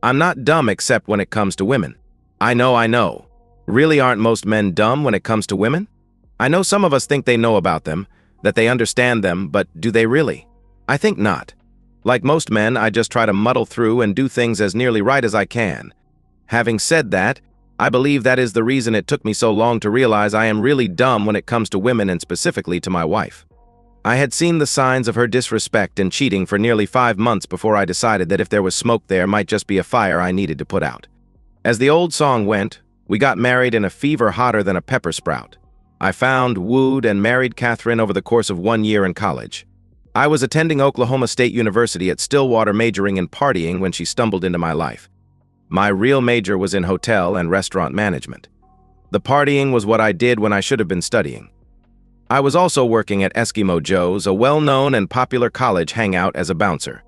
I'm not dumb except when it comes to women. I know. Really aren't most men dumb when it comes to women? I know some of us think they know about them, that they understand them, but do they really? I think not. Like most men, I just try to muddle through and do things as nearly right as I can. Having said that, I believe that is the reason it took me so long to realize I am really dumb when it comes to women and specifically to my wife. I had seen the signs of her disrespect and cheating for nearly 5 months before I decided that if there was smoke there might just be a fire I needed to put out. As the old song went, we got married in a fever hotter than a pepper sprout. I found, wooed, and married Catherine over the course of 1 year in college. I was attending Oklahoma State University at Stillwater majoring in partying when she stumbled into my life. My real major was in hotel and restaurant management. The partying was what I did when I should have been studying. I was also working at Eskimo Joe's, a well-known and popular college hangout, as a bouncer.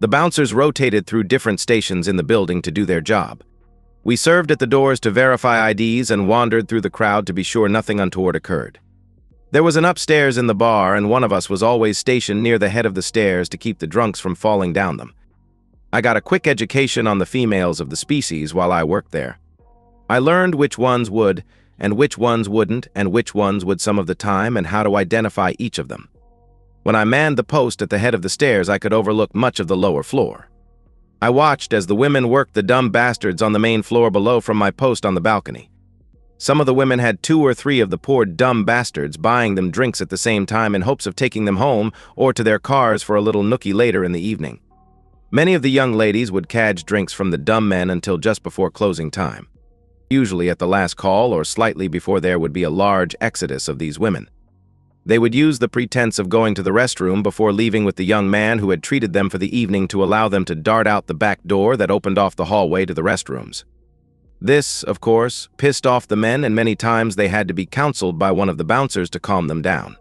The bouncers rotated through different stations in the building to do their job. We served at the doors to verify IDs and wandered through the crowd to be sure nothing untoward occurred. There was an upstairs in the bar, and one of us was always stationed near the head of the stairs to keep the drunks from falling down them. I got a quick education on the females of the species while I worked there. I learned which ones would, and which ones wouldn't, and which ones would some of the time, and how to identify each of them. When I manned the post at the head of the stairs, I could overlook much of the lower floor. I watched as the women worked the dumb bastards on the main floor below from my post on the balcony. Some of the women had 2 or 3 of the poor dumb bastards buying them drinks at the same time in hopes of taking them home or to their cars for a little nookie later in the evening. Many of the young ladies would cadge drinks from the dumb men until just before closing time. Usually at the last call or slightly before there would be a large exodus of these women. They would use the pretense of going to the restroom before leaving with the young man who had treated them for the evening to allow them to dart out the back door that opened off the hallway to the restrooms. This, of course, pissed off the men, and many times they had to be counseled by one of the bouncers to calm them down.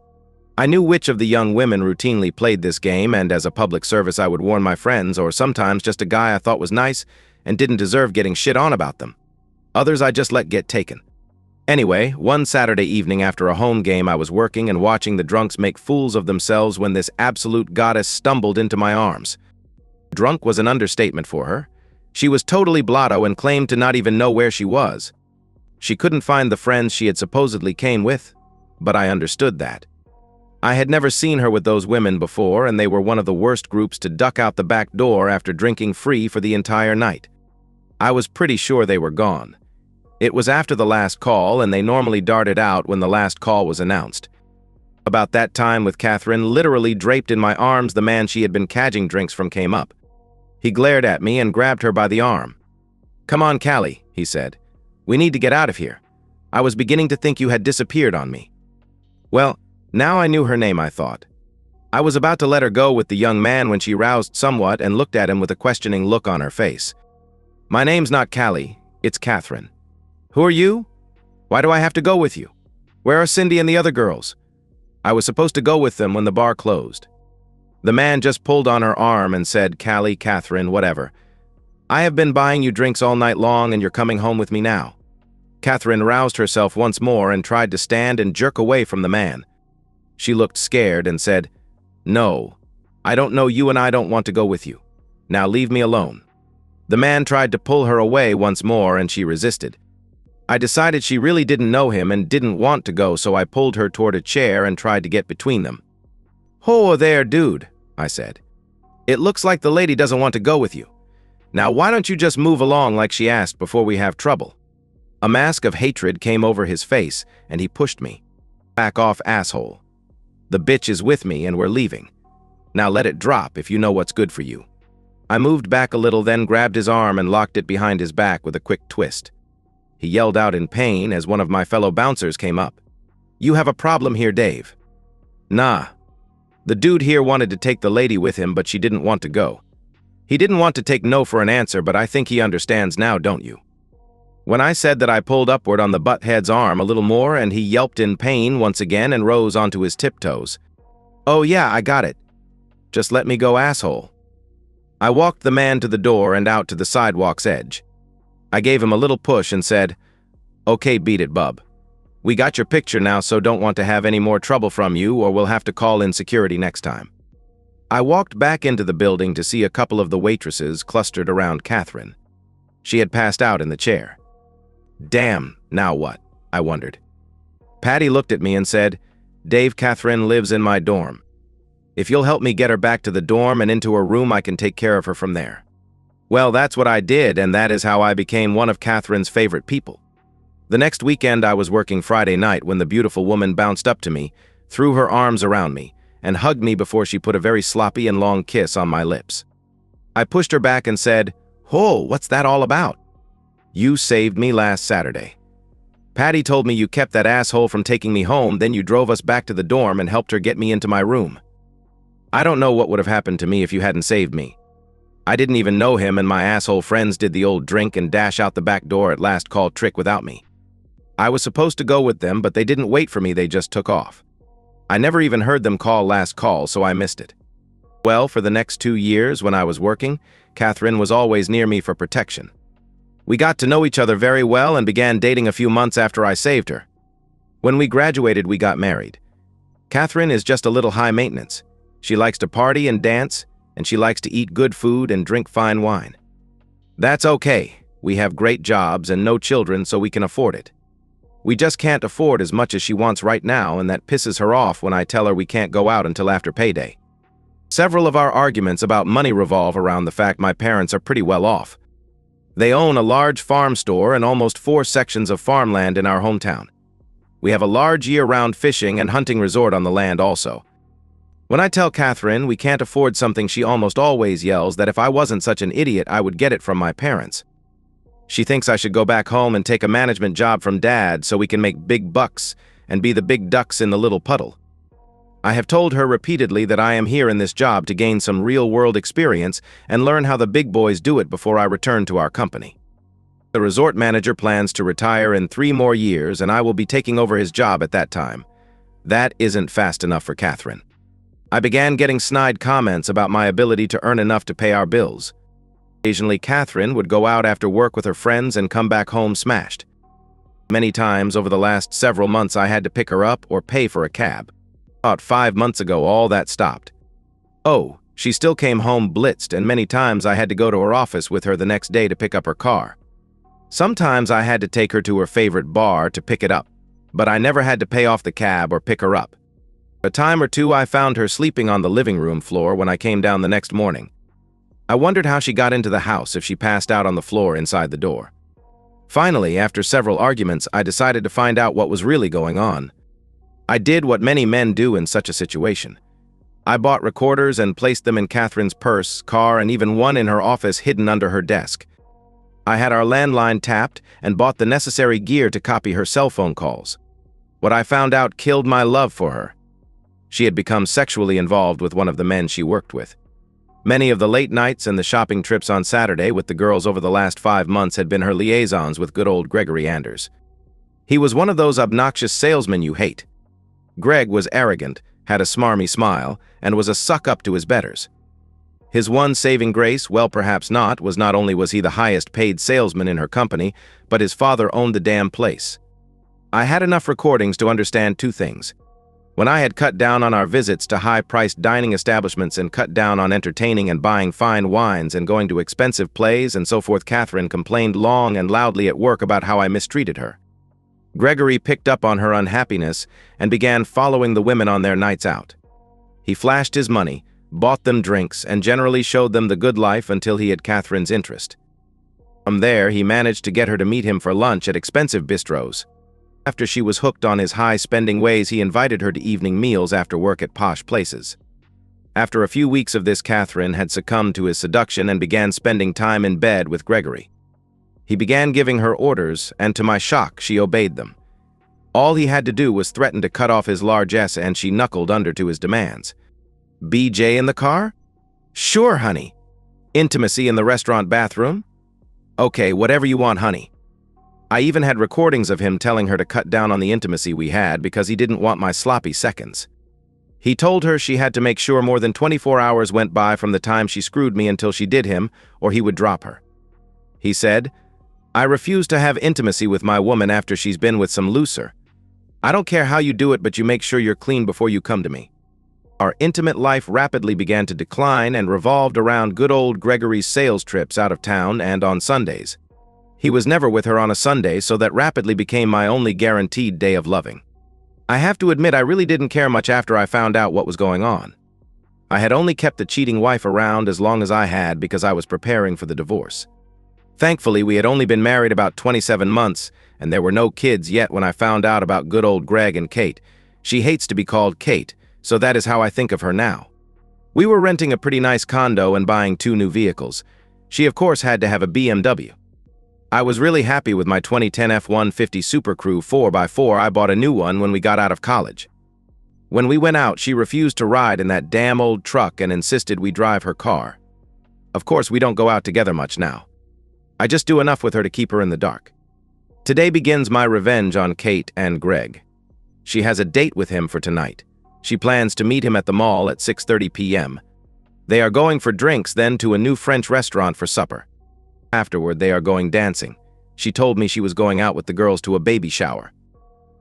I knew which of the young women routinely played this game, and as a public service I would warn my friends, or sometimes just a guy I thought was nice and didn't deserve getting shit on about them. Others I just let get taken. Anyway, one Saturday evening after a home game, I was working and watching the drunks make fools of themselves when this absolute goddess stumbled into my arms. Drunk was an understatement for her. She was totally blotto and claimed to not even know where she was. She couldn't find the friends she had supposedly came with, but I understood that. I had never seen her with those women before, and they were one of the worst groups to duck out the back door after drinking free for the entire night. I was pretty sure they were gone. It was after the last call, and they normally darted out when the last call was announced. About that time, with Catherine literally draped in my arms, the man she had been cadging drinks from came up. He glared at me and grabbed her by the arm. "Come on, Callie," he said. "We need to get out of here. I was beginning to think you had disappeared on me." Well, now I knew her name, I thought. I was about to let her go with the young man when she roused somewhat and looked at him with a questioning look on her face. "My name's not Callie, it's Catherine." "Who are you? Why do I have to go with you? Where are Cindy and the other girls?" I was supposed to go with them when the bar closed. The man just pulled on her arm and said, "Callie, Catherine, whatever. I have been buying you drinks all night long and you're coming home with me now." Catherine roused herself once more and tried to stand and jerk away from the man. She looked scared and said, "No, I don't know you and I don't want to go with you. Now leave me alone." The man tried to pull her away once more and she resisted. I decided she really didn't know him and didn't want to go, so I pulled her toward a chair and tried to get between them. "Whoa there, dude," I said. "It looks like the lady doesn't want to go with you. Now why don't you just move along like she asked before we have trouble?" A mask of hatred came over his face and he pushed me. "Back off, asshole. The bitch is with me and we're leaving. Now let it drop if you know what's good for you." I moved back a little, then grabbed his arm and locked it behind his back with a quick twist. He yelled out in pain as one of my fellow bouncers came up. "You have a problem here, Dave." "Nah. The dude here wanted to take the lady with him, but she didn't want to go. He didn't want to take no for an answer, but I think he understands now, don't you?" When I said that, I pulled upward on the butthead's arm a little more, and he yelped in pain once again and rose onto his tiptoes. "Oh yeah, I got it. Just let me go, asshole." I walked the man to the door and out to the sidewalk's edge. I gave him a little push and said, "Okay, beat it, bub. We got your picture now, so don't want to have any more trouble from you, or we'll have to call in security next time." I walked back into the building to see a couple of the waitresses clustered around Catherine. She had passed out in the chair. Damn, now what? I wondered. Patty looked at me and said, Dave, Catherine lives in my dorm. If you'll help me get her back to the dorm and into her room, I can take care of her from there. Well, that's what I did, and that is how I became one of Catherine's favorite people. The next weekend I was working Friday night when the beautiful woman bounced up to me, threw her arms around me, and hugged me before she put a very sloppy and long kiss on my lips. I pushed her back and said, "Oh, what's that all about?" "You saved me last Saturday. Patty told me you kept that asshole from taking me home, then you drove us back to the dorm and helped her get me into my room. I don't know what would have happened to me if you hadn't saved me. I didn't even know him, and my asshole friends did the old drink and dash out the back door at last call trick without me. I was supposed to go with them, but they didn't wait for me, they just took off. I never even heard them call last call, so I missed it. Well, for the next 2 years when I was working, Catherine was always near me for protection. We got to know each other very well and began dating a few months after I saved her. When we graduated, we got married. Catherine is just a little high maintenance. She likes to party and dance, and she likes to eat good food and drink fine wine. That's okay. We have great jobs and no children, so we can afford it. We just can't afford as much as she wants right now, and that pisses her off when I tell her we can't go out until after payday. Several of our arguments about money revolve around the fact my parents are pretty well off. They own a large farm store and almost 4 sections of farmland in our hometown. We have a large year-round fishing and hunting resort on the land also. When I tell Catherine we can't afford something, she almost always yells that if I wasn't such an idiot, I would get it from my parents. She thinks I should go back home and take a management job from Dad so we can make big bucks and be the big ducks in the little puddle. I have told her repeatedly that I am here in this job to gain some real-world experience and learn how the big boys do it before I return to our company. The resort manager plans to retire in 3 more years, and I will be taking over his job at that time. That isn't fast enough for Catherine. I began getting snide comments about my ability to earn enough to pay our bills. Occasionally, Catherine would go out after work with her friends and come back home smashed. Many times over the last several months, I had to pick her up or pay for a cab. About 5 months ago, all that stopped. Oh, she still came home blitzed, and many times I had to go to her office with her the next day to pick up her car. Sometimes I had to take her to her favorite bar to pick it up, but I never had to pay off the cab or pick her up. A time or two, I found her sleeping on the living room floor when I came down the next morning. I wondered how she got into the house if she passed out on the floor inside the door. Finally, after several arguments, I decided to find out what was really going on. I did what many men do in such a situation. I bought recorders and placed them in Catherine's purse, car, and even one in her office hidden under her desk. I had our landline tapped and bought the necessary gear to copy her cell phone calls. What I found out killed my love for her. She had become sexually involved with one of the men she worked with. Many of the late nights and the shopping trips on Saturday with the girls over the last 5 months had been her liaisons with good old Gregory Anders. He was one of those obnoxious salesmen you hate. Greg was arrogant, had a smarmy smile, and was a suck-up to his betters. His one saving grace, well perhaps not, was not only was he the highest paid salesman in her company, but his father owned the damn place. I had enough recordings to understand 2 things. When I had cut down on our visits to high-priced dining establishments and cut down on entertaining and buying fine wines and going to expensive plays and so forth, Catherine complained long and loudly at work about how I mistreated her. Gregory picked up on her unhappiness and began following the women on their nights out. He flashed his money, bought them drinks, and generally showed them the good life until he had Catherine's interest. From there, he managed to get her to meet him for lunch at expensive bistros. After she was hooked on his high-spending ways, he invited her to evening meals after work at posh places. After a few weeks of this, Catherine had succumbed to his seduction and began spending time in bed with Gregory. He began giving her orders, and to my shock, she obeyed them. All he had to do was threaten to cut off his largesse, and she knuckled under to his demands. BJ in the car? Sure, honey. Intimacy in the restaurant bathroom? Okay, whatever you want, honey. I even had recordings of him telling her to cut down on the intimacy we had because he didn't want my sloppy seconds. He told her she had to make sure more than 24 hours went by from the time she screwed me until she did him, or he would drop her. He said, "I refuse to have intimacy with my woman after she's been with some loser. I don't care how you do it, but you make sure you're clean before you come to me." Our intimate life rapidly began to decline and revolved around good old Gregory's sales trips out of town and on Sundays. He was never with her on a Sunday, so that rapidly became my only guaranteed day of loving. I have to admit I really didn't care much after I found out what was going on. I had only kept the cheating wife around as long as I had because I was preparing for the divorce. Thankfully, we had only been married about 27 months, and there were no kids yet when I found out about good old Greg and Kate. She hates to be called Kate, so that is how I think of her now. We were renting a pretty nice condo and buying 2 new vehicles. She, of course, had to have a BMW. I was really happy with my 2010 F-150 Super Crew 4x4. I bought a new one when we got out of college. When we went out, she refused to ride in that damn old truck and insisted we drive her car. Of course, we don't go out together much now. I just do enough with her to keep her in the dark. Today begins my revenge on Kate and Greg. She has a date with him for tonight. She plans to meet him at the mall at 6:30 p.m. They are going for drinks, then to a new French restaurant for supper. Afterward, they are going dancing. She told me she was going out with the girls to a baby shower.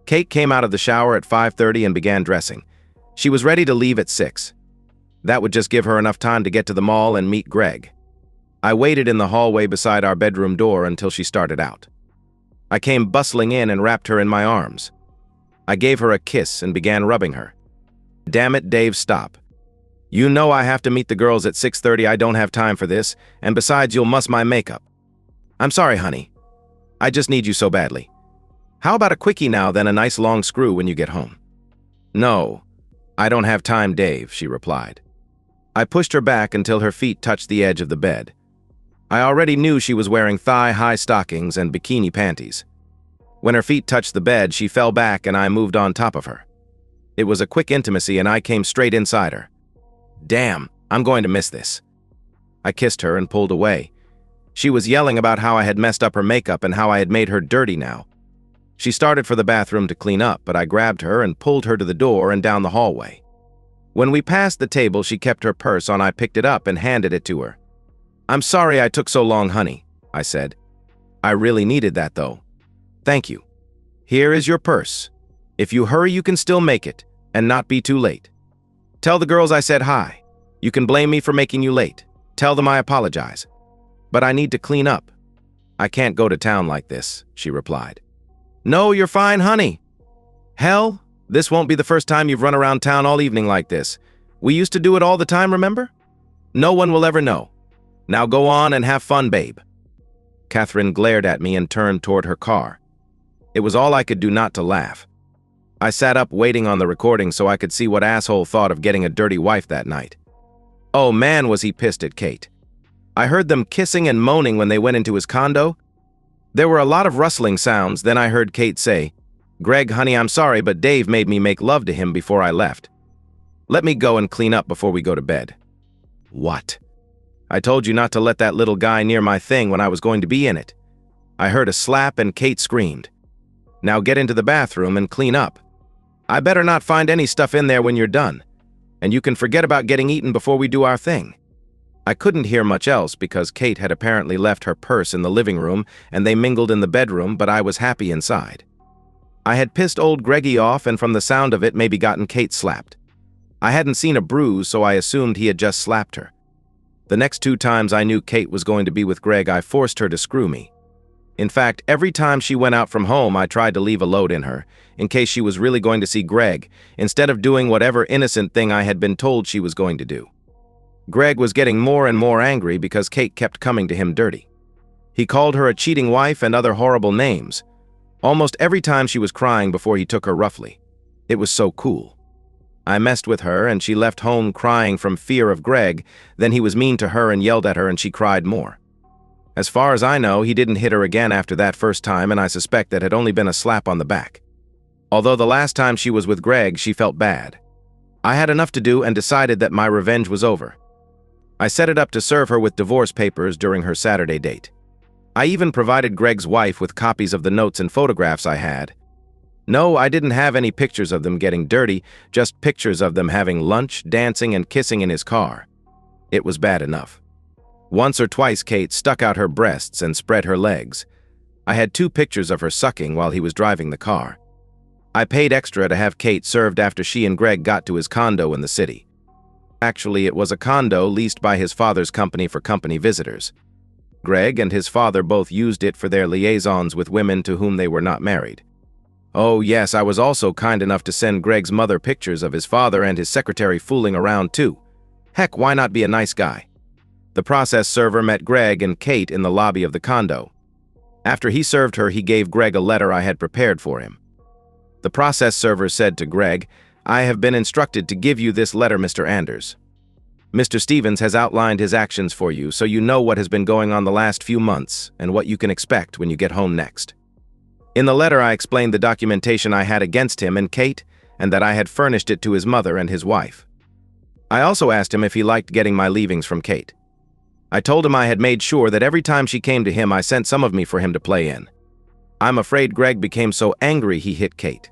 Kate came out of the shower at 5:30 and began dressing. She was ready to leave at 6. That would just give her enough time to get to the mall and meet Greg. I waited in the hallway beside our bedroom door until she started out. I came bustling in and wrapped her in my arms. I gave her a kiss and began rubbing her. Damn it, Dave, stop. You know I have to meet the girls at 6:30. I don't have time for this, and besides, you'll muss my makeup. I'm sorry, honey. I just need you so badly. How about a quickie now, then a nice long screw when you get home? No, I don't have time, Dave, she replied. I pushed her back until her feet touched the edge of the bed. I already knew she was wearing thigh-high stockings and bikini panties. When her feet touched the bed, she fell back and I moved on top of her. It was a quick intimacy and I came straight inside her. Damn, I'm going to miss this. I kissed her and pulled away. She was yelling about how I had messed up her makeup and how I had made her dirty now. She started for the bathroom to clean up, but I grabbed her and pulled her to the door and down the hallway. When we passed the table, she kept her purse on. I picked it up and handed it to her. I'm sorry I took so long, honey, I said. I really needed that, though. Thank you. Here is your purse. If you hurry, you can still make it, and not be too late. Tell the girls I said hi. You can blame me for making you late. Tell them I apologize. But I need to clean up. I can't go to town like this, she replied. No, you're fine, honey. Hell, this won't be the first time you've run around town all evening like this. We used to do it all the time, remember? No one will ever know. Now go on and have fun, babe. Catherine glared at me and turned toward her car. It was all I could do not to laugh. I sat up waiting on the recording so I could see what asshole thought of getting a dirty wife that night. Oh man, was he pissed at Kate. I heard them kissing and moaning when they went into his condo. There were a lot of rustling sounds, then I heard Kate say, Greg, honey, I'm sorry, but Dave made me make love to him before I left. Let me go and clean up before we go to bed. What? I told you not to let that little guy near my thing when I was going to be in it. I heard a slap and Kate screamed. Now get into the bathroom and clean up. I better not find any stuff in there when you're done. And you can forget about getting eaten before we do our thing. I couldn't hear much else because Kate had apparently left her purse in the living room and they mingled in the bedroom, but I was happy inside. I had pissed old Greggy off and from the sound of it maybe gotten Kate slapped. I hadn't seen a bruise, so I assumed he had just slapped her. The next 2 times I knew Kate was going to be with Greg, I forced her to screw me. In fact, every time she went out from home, I tried to leave a load in her, in case she was really going to see Greg, instead of doing whatever innocent thing I had been told she was going to do. Greg was getting more and more angry because Kate kept coming to him dirty. He called her a cheating wife and other horrible names. Almost every time she was crying before he took her roughly. It was so cool. I messed with her and she left home crying from fear of Greg, then he was mean to her and yelled at her and she cried more. As far as I know, he didn't hit her again after that first time, and I suspect that had only been a slap on the back. Although the last time she was with Greg, she felt bad. I had enough to do and decided that my revenge was over. I set it up to serve her with divorce papers during her Saturday date. I even provided Greg's wife with copies of the notes and photographs I had. No, I didn't have any pictures of them getting dirty, just pictures of them having lunch, dancing, and kissing in his car. It was bad enough. Once or twice Kate stuck out her breasts and spread her legs. I had 2 pictures of her sucking while he was driving the car. I paid extra to have Kate served after she and Greg got to his condo in the city. Actually, it was a condo leased by his father's company for company visitors. Greg and his father both used it for their liaisons with women to whom they were not married. Oh yes, I was also kind enough to send Greg's mother pictures of his father and his secretary fooling around too. Heck, why not be a nice guy? The process server met Greg and Kate in the lobby of the condo. After he served her, he gave Greg a letter I had prepared for him. The process server said to Greg, "I have been instructed to give you this letter, Mr. Anders. Mr. Stevens has outlined his actions for you, so you know what has been going on the last few months and what you can expect when you get home next." In the letter, I explained the documentation I had against him and Kate, and that I had furnished it to his mother and his wife. I also asked him if he liked getting my leavings from Kate. I told him I had made sure that every time she came to him, I sent some of me for him to play in. I'm afraid Greg became so angry he hit Kate.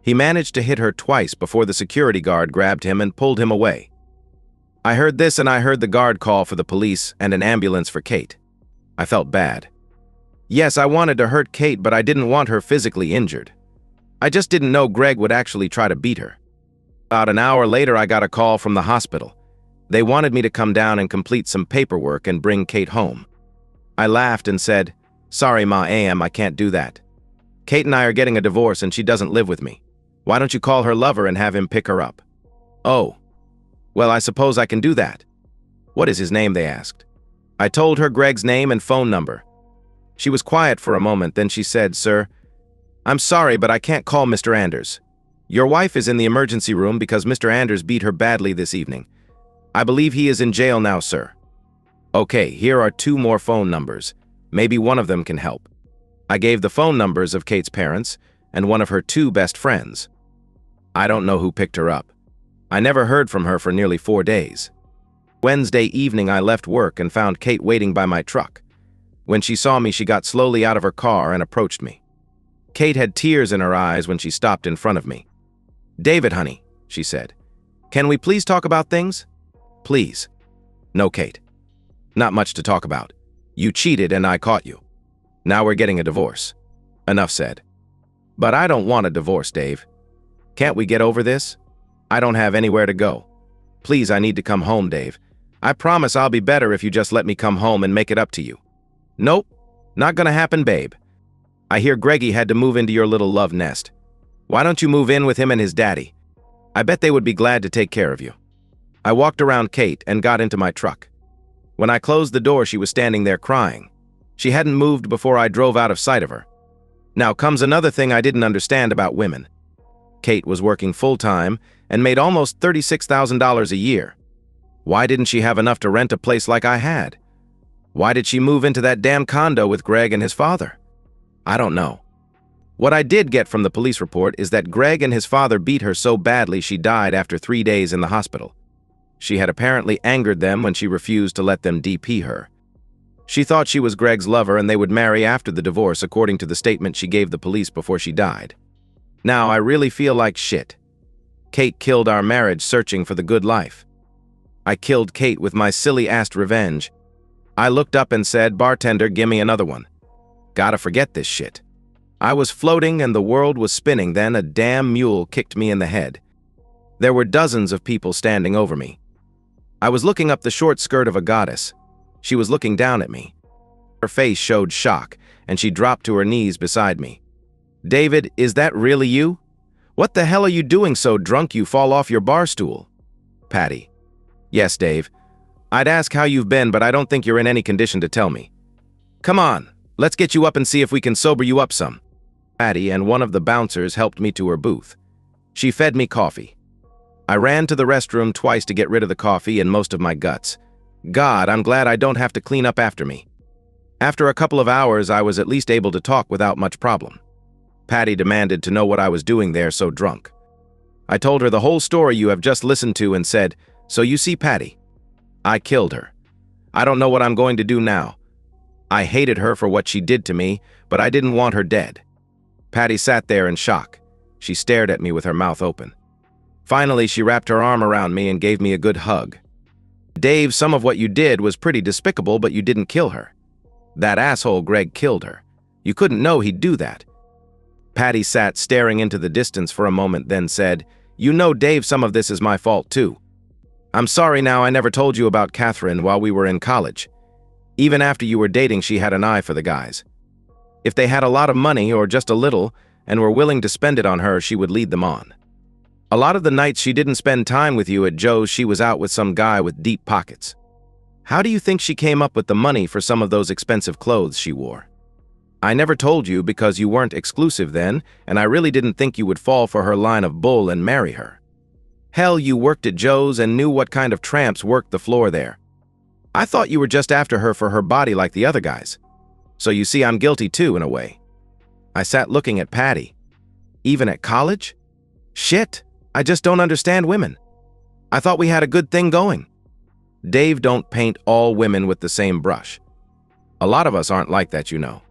He managed to hit her twice before the security guard grabbed him and pulled him away. I heard this and I heard the guard call for the police and an ambulance for Kate. I felt bad. Yes, I wanted to hurt Kate, but I didn't want her physically injured. I just didn't know Greg would actually try to beat her. About an hour later, I got a call from the hospital. They wanted me to come down and complete some paperwork and bring Kate home. I laughed and said, "Sorry, Ma, I can't do that. Kate and I are getting a divorce and she doesn't live with me. Why don't you call her lover and have him pick her up?" "Oh, well, I suppose I can do that." "What is his name?" they asked. I told her Greg's name and phone number. She was quiet for a moment, then she said, "Sir, I'm sorry, but I can't call Mr. Anders. Your wife is in the emergency room because Mr. Anders beat her badly this evening. I believe he is in jail now, sir." "Okay, here are 2 more phone numbers. Maybe one of them can help." I gave the phone numbers of Kate's parents and one of her 2 best friends. I don't know who picked her up. I never heard from her for nearly 4 days. Wednesday evening, I left work and found Kate waiting by my truck. When she saw me, she got slowly out of her car and approached me. Kate had tears in her eyes when she stopped in front of me. "David, honey," she said, "can we please talk about things?" "Please." "No, Kate. Not much to talk about. You cheated and I caught you. Now we're getting a divorce." Enough said. "But I don't want a divorce, Dave. Can't we get over this? I don't have anywhere to go. Please, I need to come home, Dave. I promise I'll be better if you just let me come home and make it up to you." "Nope, not gonna happen, babe. I hear Greggy had to move into your little love nest. Why don't you move in with him and his daddy? I bet they would be glad to take care of you." I walked around Kate and got into my truck. When I closed the door, she was standing there crying. She hadn't moved before I drove out of sight of her. Now comes another thing I didn't understand about women. Kate was working full-time and made almost $36,000 a year. Why didn't she have enough to rent a place like I had? Why did she move into that damn condo with Greg and his father? I don't know. What I did get from the police report is that Greg and his father beat her so badly she died after 3 days in the hospital. She had apparently angered them when she refused to let them DP her. She thought she was Greg's lover and they would marry after the divorce, according to the statement she gave the police before she died. Now I really feel like shit. Kate killed our marriage searching for the good life. I killed Kate with my silly-assed revenge. I looked up and said, "Bartender, gimme another one. Gotta forget this shit." I was floating and the world was spinning, then a damn mule kicked me in the head. There were dozens of people standing over me. I was looking up the short skirt of a goddess. She was looking down at me. Her face showed shock, and she dropped to her knees beside me. "David, is that really you? What the hell are you doing so drunk you fall off your bar stool?" Patty: "Yes, Dave. I'd ask how you've been, but I don't think you're in any condition to tell me. Come on, let's get you up and see if we can sober you up some." Patty and one of the bouncers helped me to her booth. She fed me coffee. I ran to the restroom twice to get rid of the coffee and most of my guts. God, I'm glad I don't have to clean up after me. After a couple of hours, I was at least able to talk without much problem. Patty demanded to know what I was doing there so drunk. I told her the whole story you have just listened to and said, "So you see, Patty, I killed her. I don't know what I'm going to do now. I hated her for what she did to me, but I didn't want her dead." Patty sat there in shock. She stared at me with her mouth open. Finally, she wrapped her arm around me and gave me a good hug. "Dave, some of what you did was pretty despicable, but you didn't kill her. That asshole Greg killed her. You couldn't know he'd do that." Patty sat staring into the distance for a moment, then said, "You know, Dave, some of this is my fault too. I'm sorry now I never told you about Catherine while we were in college. Even after you were dating, she had an eye for the guys. If they had a lot of money or just a little and were willing to spend it on her, she would lead them on. A lot of the nights she didn't spend time with you at Joe's, she was out with some guy with deep pockets. How do you think she came up with the money for some of those expensive clothes she wore? I never told you because you weren't exclusive then, and I really didn't think you would fall for her line of bull and marry her. Hell, you worked at Joe's and knew what kind of tramps worked the floor there. I thought you were just after her for her body like the other guys. So you see, I'm guilty too, in a way. I sat looking at Patty. Even at college? Shit, I just don't understand women. I thought we had a good thing going. Dave, don't paint all women with the same brush. A lot of us aren't like that, you know.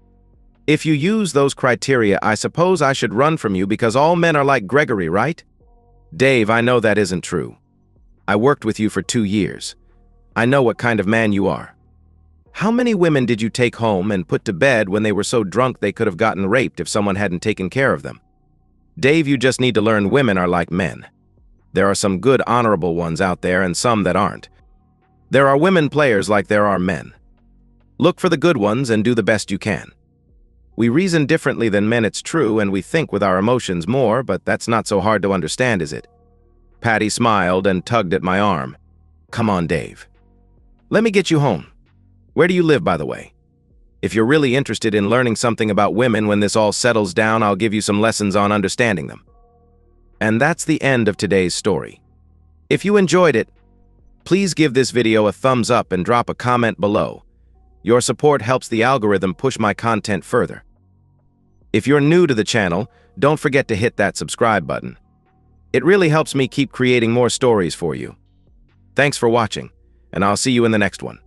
If you use those criteria, I suppose I should run from you because all men are like Gregory, right? Dave, I know that isn't true. I worked with you for 2 years. I know what kind of man you are. How many women did you take home and put to bed when they were so drunk they could have gotten raped if someone hadn't taken care of them? Dave, you just need to learn women are like men. There are some good, honorable ones out there and some that aren't. There are women players like there are men. Look for the good ones and do the best you can. We reason differently than men, it's true, and we think with our emotions more, but that's not so hard to understand, is it? Patty smiled and tugged at my arm. Come on, Dave. Let me get you home. Where do you live, by the way? If you're really interested in learning something about women when this all settles down, I'll give you some lessons on understanding them. And that's the end of today's story. If you enjoyed it, please give this video a thumbs up and drop a comment below. Your support helps the algorithm push my content further. If you're new to the channel, don't forget to hit that subscribe button. It really helps me keep creating more stories for you. Thanks for watching, and I'll see you in the next one.